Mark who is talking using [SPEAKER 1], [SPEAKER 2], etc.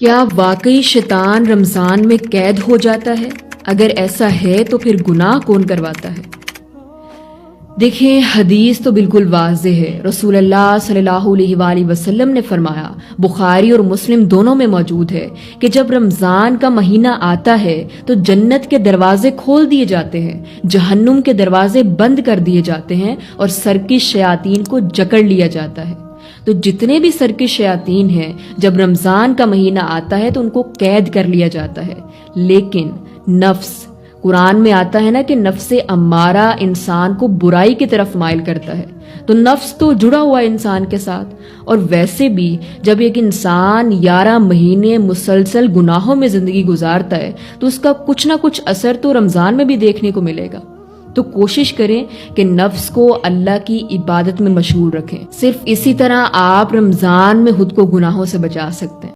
[SPEAKER 1] क्या वाकई शैतान रमज़ान में कैद हो जाता है? अगर ऐसा है तो फिर गुनाह कौन करवाता है? देखें, हदीस तो बिल्कुल वाज़ेह है। रसूलुल्लाह सल्लल्लाहु अलैहि वसल्लम ने फरमाया, बुखारी और मुस्लिम दोनों में मौजूद है कि जब रमज़ान का महीना आता है तो जन्नत के दरवाजे खोल दिए जाते हैं, जहन्नुम के दरवाजे बंद कर दिए जाते हैं और सरकिश शयातीन को जकड़ लिया जाता है। तो जितने भी सरकिश शयातीन हैं, जब रमज़ान का महीना आता है तो उनको कैद कर लिया जाता है। लेकिन नफ्स, कुरान में आता है ना कि नफ्से अम्मारा इंसान को बुराई की तरफ माइल करता है, तो नफ्स तो जुड़ा हुआ है इंसान के साथ। और वैसे भी जब एक इंसान 11 महीने मुसलसल गुनाहों में जिंदगी गुजारता है तो उसका कुछ ना कुछ असर तो रमजान में भी देखने को मिलेगा। तो कोशिश करें कि नफ्स को अल्लाह की इबादत में मशगूल रखें। सिर्फ इसी तरह आप रमजान में खुद को गुनाहों से बचा सकते हैं।